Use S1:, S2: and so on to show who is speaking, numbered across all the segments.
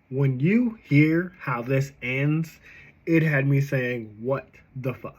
S1: when you hear how this ends, it had me saying, what the fuck?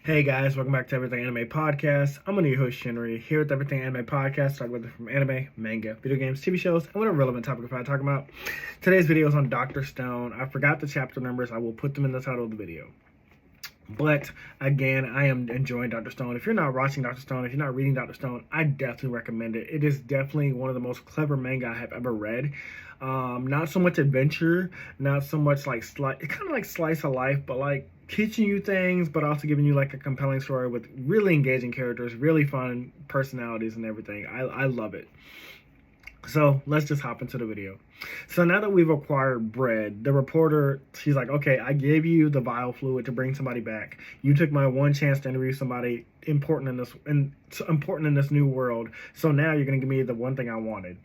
S1: Hey guys, welcome back to Everything Anime Podcast. I'm your host Shinry, here with Everything Anime Podcast, talking about from anime, manga, video games, TV shows, and whatever relevant topic I talk about. Today's video is on Dr. Stone. I forgot the chapter numbers. I will put them in the title of the video. But again, I am enjoying Dr. Stone. If you're not watching Dr. Stone, if you're not reading Dr. Stone, I definitely recommend it. It is definitely one of the most clever manga I have ever read. Not so much adventure, not so much like kind of like slice of life, but like teaching you things, but also giving you like a compelling story with really engaging characters, really fun personalities and everything. I love it. So let's just hop into the video. So now that we've acquired bread, the reporter, she's like, okay, I gave you the vial fluid to bring somebody back. You took my one chance to interview somebody important in this new world. So now you're gonna give me the one thing I wanted.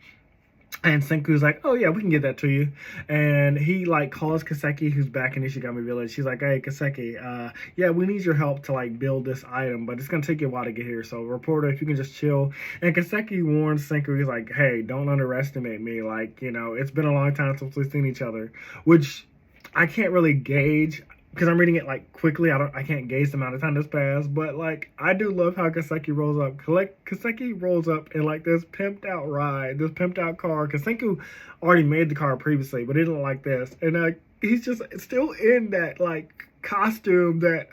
S1: And Senku's like, oh yeah, we can get that to you. And he like calls Kaseki, who's back in Ishigami Village. She's like, hey Kaseki, yeah, we need your help to like build this item, but it's gonna take you a while to get here. So reporter, if you can just chill. And Kaseki warns Senku, he's like, hey, don't underestimate me. Like, you know, it's been a long time since we've seen each other, which I can't really gauge, because I'm reading it like quickly. I can't gauge the amount of time that's passed, but like I do love how Kaseki rolls up. Kaseki rolls up in like this pimped out ride, this pimped out car. Because Senku already made the car previously, but he didn't like this, and he's just still in that like costume that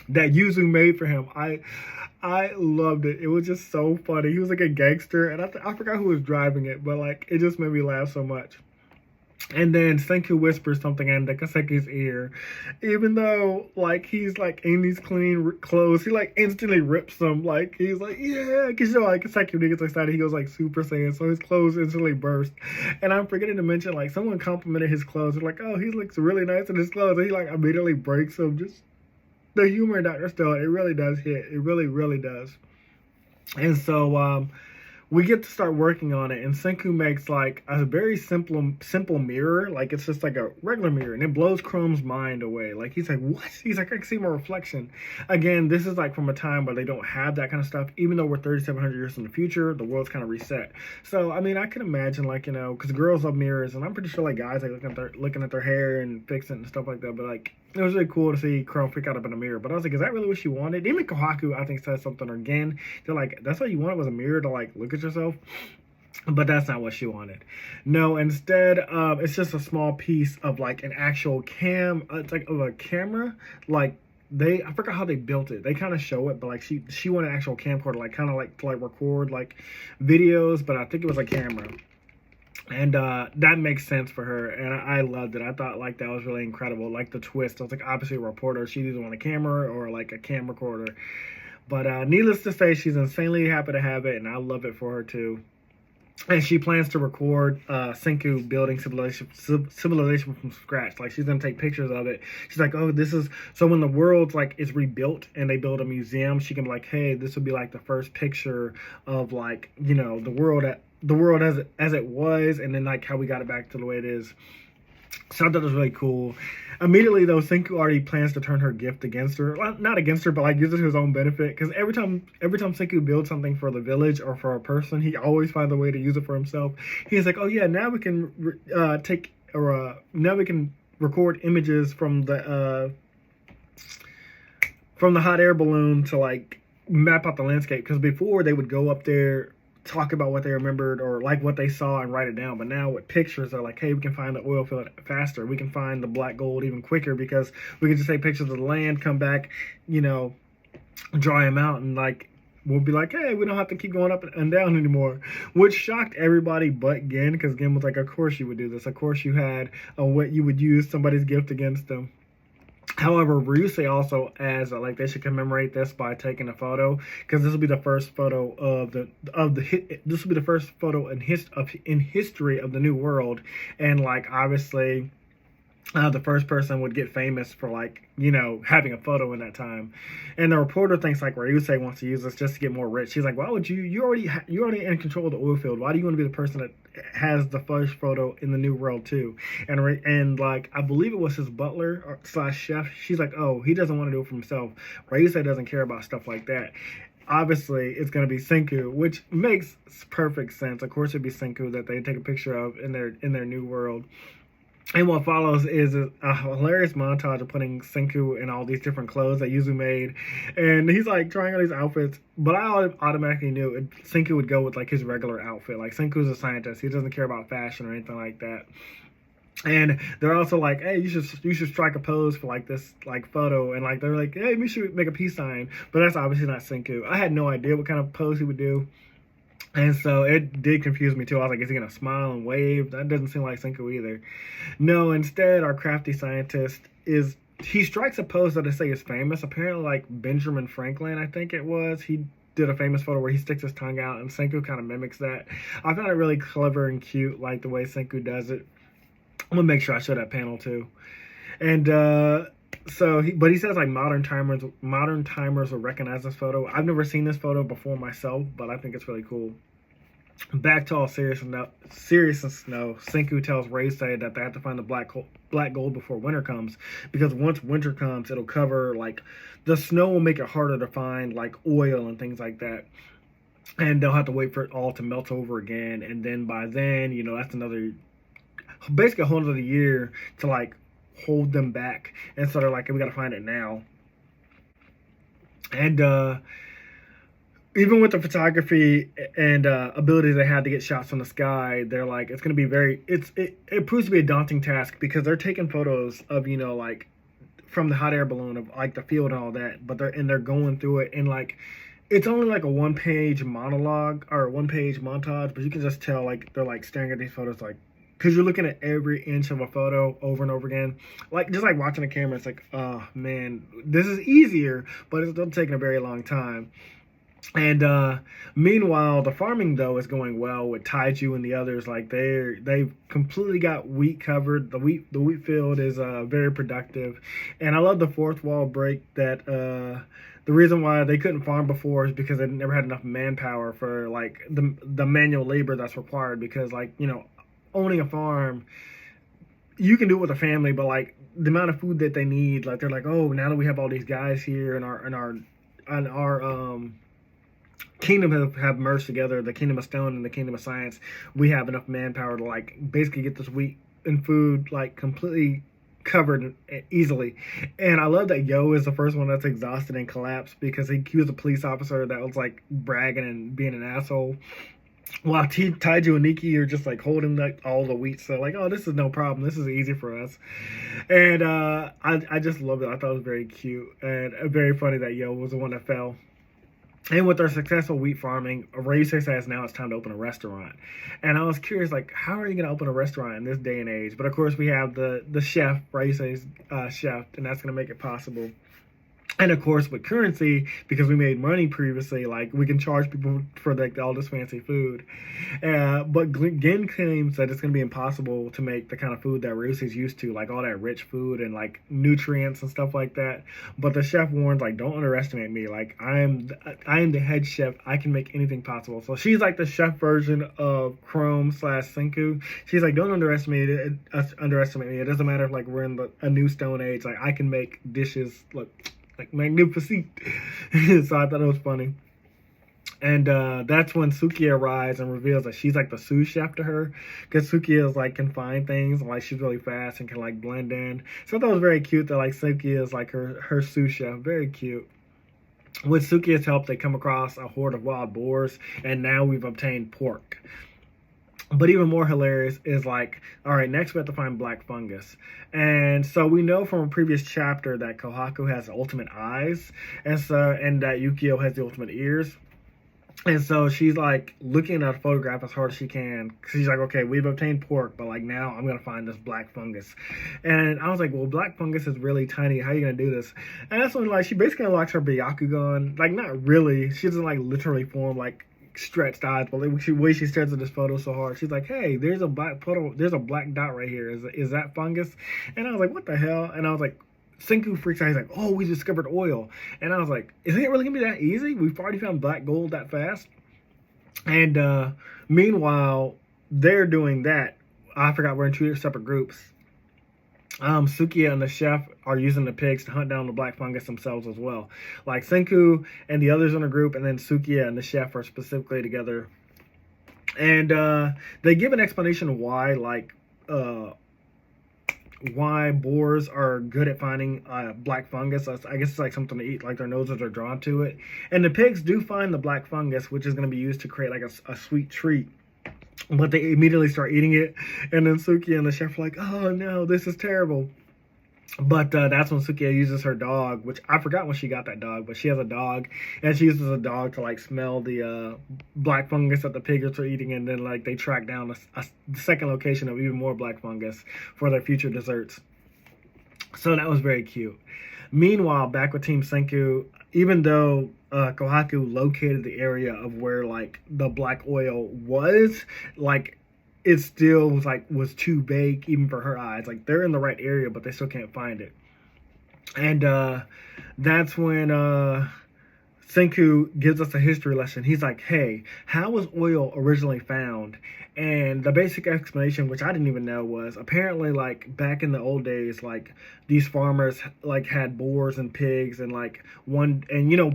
S1: that Yuzu made for him. I loved it. It was just so funny. He was like a gangster, and I forgot who was driving it, but like it just made me laugh so much. And then Senku whispers something into Kaseki's ear. Even though, like, he's, like, in these clean clothes, he, like, instantly rips them. Like, he's like, yeah. Because, you know, like, Kaseki, when he gets excited, he goes, like, Super Saiyan. So his clothes instantly burst. And I'm forgetting to mention, like, someone complimented his clothes. They're like, oh, he looks really nice in his clothes. And he, like, immediately breaks them. Just the humor in Dr. Stone, it really does hit. It really, really does. And so, we get to start working on it, and Senku makes like a very simple mirror. Like it's just like a regular mirror, and it blows Chrome's mind away. Like he's like, what? He's like, I can see my reflection. Again, this is like from a time where they don't have that kind of stuff. Even though we're 3,700 years in the future, the world's kind of reset. So I mean, I can imagine like, you know, because girls love mirrors, and I'm pretty sure like guys like looking at their hair and fixing it and stuff like that. But like, it was really cool to see Chrome freak out up in a mirror. But I was like, is that really what she wanted? Even Kohaku, I think, said something again. They're like, that's what you wanted, was a mirror to like look at yourself. But that's not what she wanted. No, instead, it's just a small piece of like an actual it's like of a camera. Like I forgot how they built it. They kind of show it, but like she wanted an actual camcorder, like kind of like to like record like videos. But I think it was a camera. And that makes sense for her, and I loved it. I thought like that was really incredible. Like the twist, I was like, obviously a reporter, she either want a camera or like a cam recorder. But needless to say, she's insanely happy to have it, and I love it for her too. And she plans to record Senku building civilization from scratch. Like she's gonna take pictures of it. She's like, oh, this is so when the world's like is rebuilt and they build a museum, she can be like, hey, this would be like the first picture of like, you know, the world as it was, and then like how we got it back to the way it is. So I thought it was really cool. Immediately though, Senku already plans to turn her gift against her. Well, not against her, but like use it to his own benefit. Because every time Senku builds something for the village or for a person, he always finds a way to use it for himself. He's like, oh yeah, now we can now we can record images from the hot air balloon to like map out the landscape. Because before they would go up there, talk about what they remembered or like what they saw and write it down. But now with pictures, they're like, hey, we can find the oil field faster. We can find the black gold even quicker because we can just take pictures of the land, come back, you know, dry them out, and like we'll be like, hey, we don't have to keep going up and down anymore. Which shocked everybody but Gen, because Gen was like, of course you would do this. Of course you had what you would use somebody's gift against them. However, Ryusei also adds that like they should commemorate this by taking a photo, because this will be the first photo this will be the first photo in history of the new world, and like obviously the first person would get famous for, like, you know, having a photo in that time. And the reporter thinks like Ryusei wants to use this just to get more rich. She's like, why would you already in control of the oil field, why do you want to be the person that has the first photo in the new world too? And like, I believe it was his butler or slash chef. She's like, oh, he doesn't want to do it for himself. Ryusei doesn't care about stuff like that. Obviously it's going to be Senku, which makes perfect sense. Of course it'd be Senku that they take a picture of in their new world. And what follows is a hilarious montage of putting Senku in all these different clothes that Yuzu made. And he's like trying on these outfits. But I automatically knew Senku would go with like his regular outfit. Like, Senku's a scientist. He doesn't care about fashion or anything like that. And they're also like, hey, you should strike a pose for like this like photo. And like they're like, hey, we should make a peace sign. But that's obviously not Senku. I had no idea what kind of pose he would do. And so it did confuse me too. I was like, is he going to smile and wave? That doesn't seem like Senku either. No, instead, our crafty scientist he strikes a pose that I say is famous. Apparently, like Benjamin Franklin, I think it was. He did a famous photo where he sticks his tongue out, and Senku kind of mimics that. I found it really clever and cute, like the way Senku does it. I'm going to make sure I show that panel too. And, but he says like modern timers will recognize this photo. I've never seen this photo before myself, but I think it's really cool. Back to all seriousness, Senku tells Ryusei that they have to find the black gold before winter comes, because once winter comes, it'll cover, like, the snow will make it harder to find like oil and things like that. And they'll have to wait for it all to melt over again. And then by then, you know, that's basically a whole other year to like hold them back. And so they're like, we got to find it now. And even with the photography and abilities they had to get shots from the sky, they're like, it's going to be it proves to be a daunting task, because they're taking photos of, you know, like from the hot air balloon of like the field and all that, but they're going through it, and like it's only like a one-page monologue or one-page montage, but you can just tell like they're like staring at these photos, like, because you're looking at every inch of a photo over and over again, like just like watching a camera. It's like, oh man, this is easier, but it's still taking a very long time. And meanwhile, the farming though is going well with Taiju and the others. Like they've completely got wheat covered. The wheat field is very productive, and I love the fourth wall break. That the reason why they couldn't farm before is because they never had enough manpower for like the manual labor that's required. Because, like, you know, owning a farm, you can do it with a family, but like the amount of food that they need, like they're like, oh, now that we have all these guys here and our kingdom have merged together, the kingdom of stone and the kingdom of science, we have enough manpower to like basically get this wheat and food like completely covered easily. And I love that Yo is the first one that's exhausted and collapsed, because he was a police officer that was like bragging and being an asshole, while Taiju and Nikki are just like holding like all the wheat. So like, oh, this is no problem, this is easy for us. And I just loved it. I thought it was very cute and very funny that Yo was the one that fell. And with their successful wheat farming, Ryusei says now it's time to open a restaurant. And I was curious, like, how are you going to open a restaurant in this day and age? But of course, we have the chef, Ryusei's chef, and that's going to make it possible. And of course, with currency, because we made money previously, like, we can charge people for like all this fancy food. But Gen claims that it's going to be impossible to make the kind of food that Ryusei's used to, like all that rich food and like nutrients and stuff like that. But the chef warns, like, don't underestimate me. Like, I am the head chef. I can make anything possible. So she's like the chef version of Chrome / Senku. She's like, don't underestimate me. It doesn't matter if like we're in a new stone age. Like, I can make dishes like magnificent. So I thought it was funny. And that's when Sukiya arrives and reveals that she's like the sous chef to her, because Sukiya is like can find things, and like she's really fast and can like blend in. So I thought it was very cute that like Sukiya is like her sous chef. Very cute. With Sukiya's help, they come across a horde of wild boars, and now we've obtained pork. But even more hilarious is like, all right, next we have to find black fungus. And so we know from a previous chapter that Kohaku has the ultimate eyes, and that Yukio has the ultimate ears. And so she's like looking at a photograph as hard as she can. She's like, okay, we've obtained pork, but like now I'm going to find this black fungus. And I was like, well, black fungus is really tiny. How are you going to do this? And that's when like she basically unlocks her Byakugan. Like, not really. She doesn't like literally form like like stretched eyes, but the way she stares at this photo so hard, she's like, "Hey, there's a black photo. There's a black dot right here. Is that fungus?" And I was like, "What the hell?" And I was like, Senku freaks out. He's like, "Oh, we discovered oil." And I was like, "Is it really gonna be that easy? We've already found black gold that fast?" And meanwhile, they're doing that. I forgot we're in two separate groups. Sukiya and the chef are using the pigs to hunt down the black fungus themselves as well. Like Senku and the others in the group, and then Sukiya and the chef are specifically together. And they give an explanation of why, like, why boars are good at finding black fungus. I guess it's like something to eat, like their noses are drawn to it. And the pigs do find the black fungus, which is going to be used to create like a sweet treat. But they immediately start eating it, and then Sukiya and the chef are like, "Oh no, this is terrible." But that's when Sukiya uses her dog, which I forgot when she got that dog, but she has a dog, and she uses a dog to like smell the black fungus that the pigs are eating, and then like they track down a second location of even more black fungus for their future desserts. So that was very cute. Meanwhile, back with Team Senku, even though Kohaku located the area of where like the black oil was, like it still was too vague even for her eyes. Like they're in the right area, but they still can't find it. And that's when Senku gives us a history lesson. He's like, "Hey, how was oil originally found?" And the basic explanation, which I didn't even know, was apparently like back in the old days, like these farmers like had boars and pigs, and like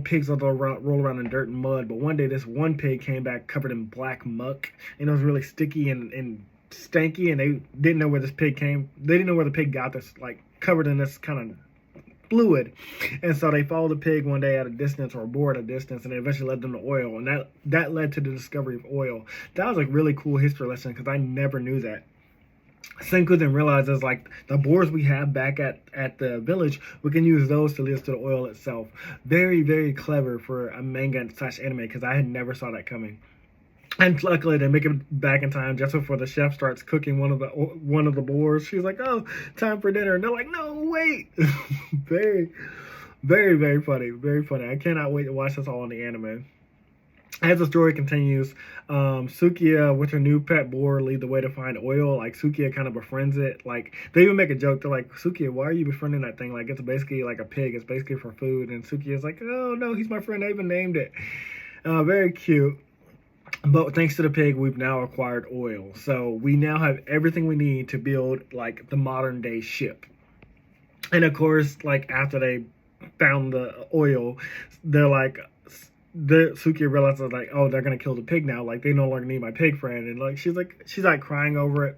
S1: pigs will roll around in dirt and mud. But one day this one pig came back covered in black muck, and it was really sticky and stanky, and they didn't know where this pig came. They didn't know where the pig got this, like covered in this kind of fluid. And so they followed the pig one day at a distance, or a boar at a distance, and it eventually led them to oil, and that led to the discovery of oil. That was a really cool history lesson because I never knew that. Senku then realizes like the boars we have back at the village, we can use those to lead us to the oil itself. Very, very clever for a manga / anime, because I had never saw that coming. And luckily, they make it back in time just before the chef starts cooking one of the boars. She's like, "Oh, time for dinner," and they're like, "No, wait!" Very, very, very funny. Very funny. I cannot wait to watch this all in the anime. As the story continues, Sukiya with her new pet boar lead the way to find oil. Like Sukiya kind of befriends it. Like they even make a joke. They're like, "Sukiya, why are you befriending that thing? Like it's basically like a pig. It's basically for food." And Sukiya's like, "Oh no, he's my friend. I even named it." Very cute. But thanks to the pig, we've now acquired oil. So we now have everything we need to build like the modern day ship. And of course, like after they found the oil, they're like, Sukiya realizes like, oh, they're gonna kill the pig now. Like they no longer need my pig friend. And like she's like crying over it.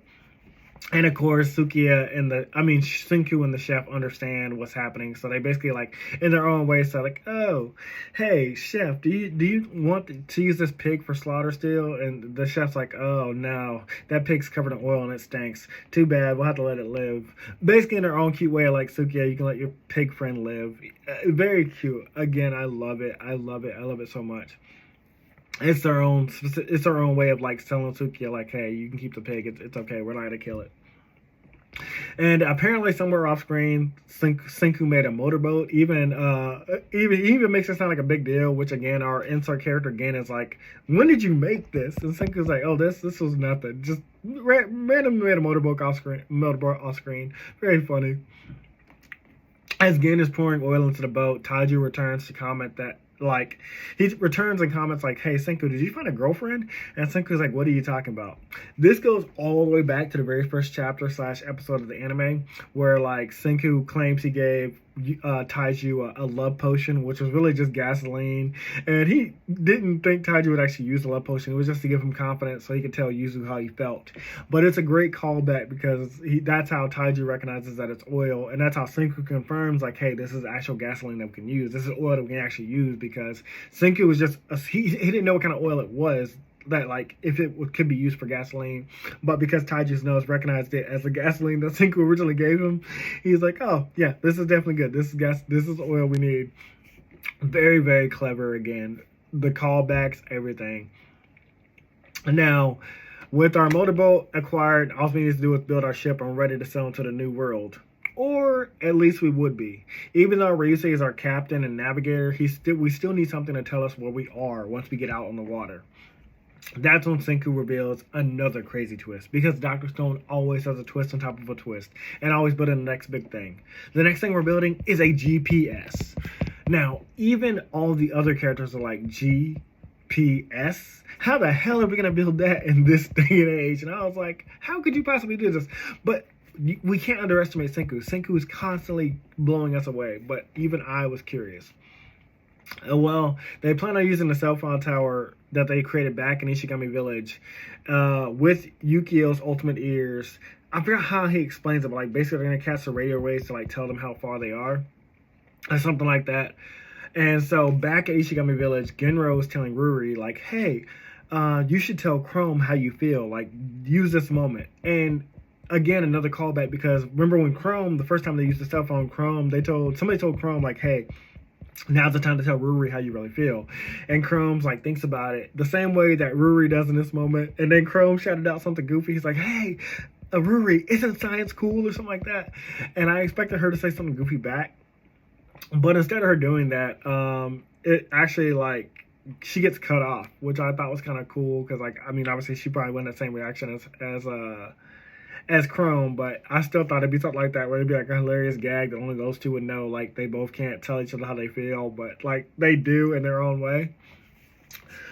S1: And of course, Senku and the chef understand what's happening, so they basically like in their own way say like, "Oh, hey chef, do you want to use this pig for slaughter still?" And the chef's like, "Oh no, that pig's covered in oil and it stinks. Too bad, we'll have to let it live." Basically, in their own cute way, like Sukiya, you can let your pig friend live. Very cute. Again, I love it. I love it so much. It's their own way of like telling Sukiya like, "Hey, you can keep the pig. It's okay. We're not gonna kill it." And apparently, somewhere off screen, Senku made a motorboat. Even makes it sound like a big deal. Which again, our insert character again is like, "When did you make this?" And Senku's like, "Oh, this was nothing. Just randomly made a motorboat off screen. Very funny." As Gen is pouring oil into the boat, Taiju returns to comment that. Like, he returns and comments like, "Hey, Senku, did you find a girlfriend?" And Senku's like, "What are you talking about?" This goes all the way back to the very first chapter / episode of the anime, where like Senku claims he gave Taiju a love potion, which was really just gasoline, and he didn't think Taiju would actually use the love potion. It was just to give him confidence so he could tell Yuzu how he felt. But it's a great callback because that's how Taiju recognizes that it's oil, and that's how Senku confirms like, "Hey, this is actual gasoline that we can use. This is oil that we can actually use," because Senku was just he didn't know what kind of oil it was, that like if it could be used for gasoline, but because Taiju's nose recognized it as the gasoline that Senku originally gave him, he's like, "Oh yeah, this is definitely good. This is gas. This is oil we need." Very, very clever again. The callbacks, everything. Now, with our motorboat acquired, all we need to do is build our ship and we're ready to sail into the new world. Or at least we would be. Even though Ryusei is our captain and navigator, we still need something to tell us where we are once we get out on the water. That's when Senku reveals another crazy twist, because Dr. Stone always has a twist on top of a twist and always building the next big thing. The next thing we're building is a GPS. Now, even all the other characters are like GPS. How the hell are we going to build that in this day and age? And I was like, how could you possibly do this? But we can't underestimate Senku. Senku is constantly blowing us away, but even I was curious. Well, they plan on using the cell phone tower that they created back in Ishigami Village with Yukio's ultimate ears. I forgot how he explains it, but like basically they're going to catch the radio waves to like tell them how far they are or something like that. And so back at Ishigami Village, Genro is telling Ruri like, hey, you should tell Chrome how you feel. Like, use this moment. And again, another callback, because remember when Chrome, the first time they used the cell phone, somebody told Chrome like, hey, now's the time to tell Ruri how you really feel. And Chrome's like thinks about it the same way that Ruri does in this moment. And then Chrome shouted out something goofy. He's like, hey, Ruri, isn't science cool or something like that? And I expected her to say something goofy back. But instead of her doing that, it actually like she gets cut off, which I thought was kind of cool. Because like, I mean, obviously she probably wouldn't have the same reaction as Chrome, but I still thought it'd be something like that where it'd be like a hilarious gag that only those two would know. Like they both can't tell each other how they feel, but like they do in their own way.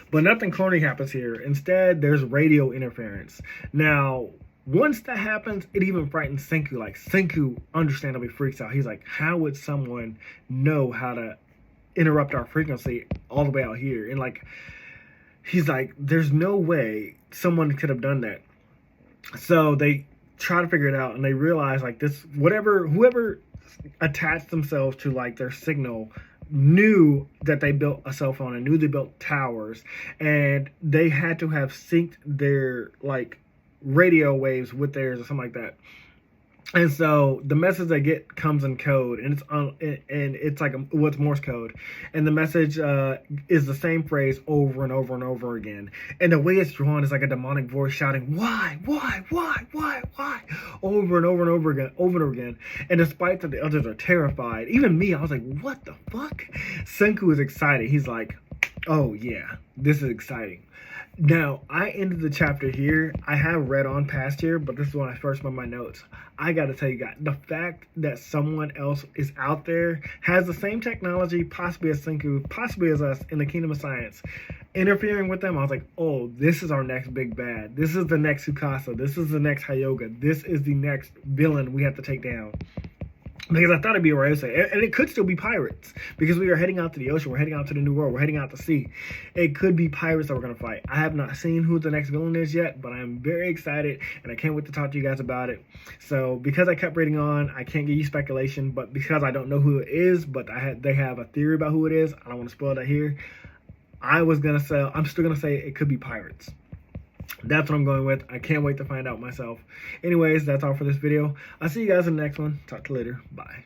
S1: But nothing corny happens here. Instead, there's radio interference. Now, once that happens, it even frightens Senku. Like Senku understandably freaks out. He's like, how would someone know how to interrupt our frequency all the way out here? And like, he's like, there's no way someone could have done that. So they try to figure it out, and they realize like this, whoever attached themselves to like their signal knew that they built a cell phone and knew they built towers, and they had to have synced their like radio waves with theirs or something like that. And so the message they get comes in code, and it's like what's Morse code, and the message is the same phrase over and over and over again. And the way it's drawn is like a demonic voice shouting, why, over and over and over again. And despite that the others are terrified, even me, I was like, what the fuck? Senku is excited. He's like, oh yeah, this is exciting. Now, I ended the chapter here. I have read on past here, but this is when I first read my notes. I gotta tell you guys, the fact that someone else is out there, has the same technology, possibly as Senku, possibly as us, in the Kingdom of Science, interfering with them, I was like, oh, this is our next big bad. This is the next Tsukasa. This is the next Hyoga. This is the next villain we have to take down. Because I thought it'd be Ryose, and it could still be pirates, because we are heading out to the ocean, we're heading out to the New World, we're heading out to sea. It could be pirates that we're going to fight. I have not seen who the next villain is yet, but I'm very excited, and I can't wait to talk to you guys about it. So, because I kept reading on, I can't give you speculation, but because I don't know who it is, but they have a theory about who it is, I don't want to spoil that here. I'm still going to say it could be pirates. That's what I'm going with. I can't wait to find out myself. Anyways, that's all for this video. I'll see you guys in the next one. Talk to you later. Bye.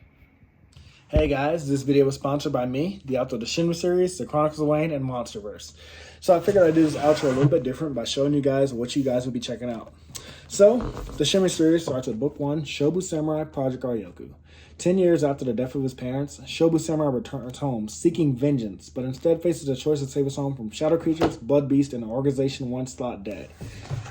S1: Hey guys, this video was sponsored by me, the author of the Shinry series, the Chronicles of Wayne, and Monsterverse. So I figured I'd do this outro a little bit different by showing you guys what you guys would be checking out. So, the Shinry series starts with Book 1, Shobu Samurai Project Aryoku. 10 years after the death of his parents, Shobu Samurai returns home, seeking vengeance, but instead faces the choice to save his home from shadow creatures, blood beasts, and an organization once thought dead.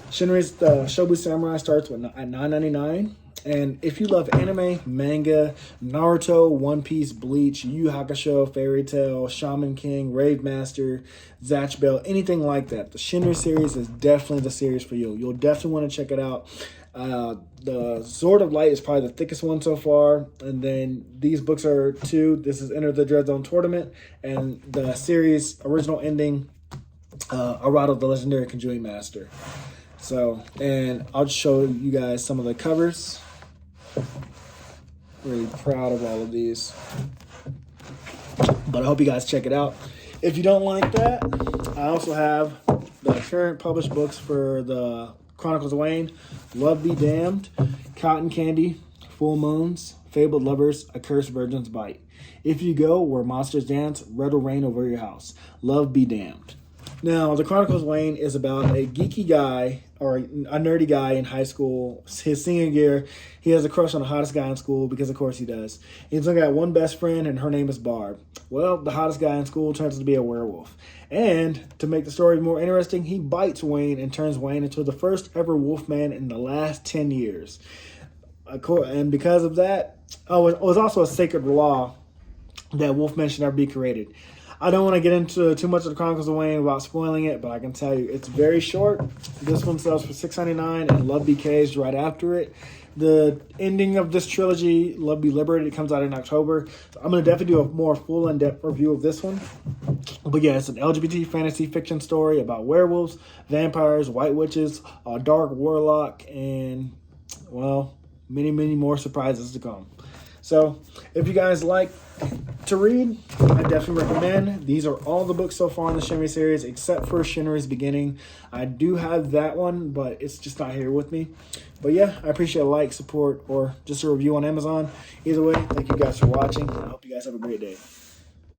S1: Shinry's Shobu Samurai starts at $9.99, and if you love anime, manga, Naruto, One Piece, Bleach, Yu Yu Hakusho, Fairy Tail, Shaman King, Rave Master, Zatch Bell, anything like that, the Shinry series is definitely the series for you. You'll definitely want to check it out. The Sword of Light is probably the thickest one so far, and then these books are 2. This is Enter the Dread Zone Tournament, and the series original ending, Arado the Legendary Konjuis Master. So, and I'll just show you guys some of the covers. Really proud of all of these, but I hope you guys check it out. If you don't like that, I also have the current published books for the Chronicles of Wayne, Love Be Damned, Cotton Candy, Full Moons, Fabled Lovers, A Cursed Virgin's Bite. If You Go Where Monsters Dance, Red will Rain Over Your House. Love Be Damned. Now, the Chronicles of Wayne is about a geeky guy or a nerdy guy in high school. His senior year, he has a crush on the hottest guy in school because, of course, he does. He's only got one best friend, and her name is Barb. Well, the hottest guy in school turns out to be a werewolf. And to make the story more interesting, he bites Wayne and turns Wayne into the first ever wolfman in the last 10 years. And because of that, it was also a sacred law that wolfmen should never be created. I don't want to get into too much of the Chronicles of Wayne without spoiling it, but I can tell you it's very short. This one sells for $6.99, and Love BK's right after it. The ending of this trilogy, Love Be Liberated, comes out in October. So I'm going to definitely do a more full in-depth review of this one. But yeah, it's an LGBT fantasy fiction story about werewolves, vampires, white witches, a dark warlock, and, well, many, many more surprises to come. So if you guys like to read, I definitely recommend. These are all the books so far in the Shinry series, except for Shinry's Beginning. I do have that one, but it's just not here with me. But yeah, I appreciate a like, support, or just a review on Amazon. Either way, thank you guys for watching. I hope you guys have a great day.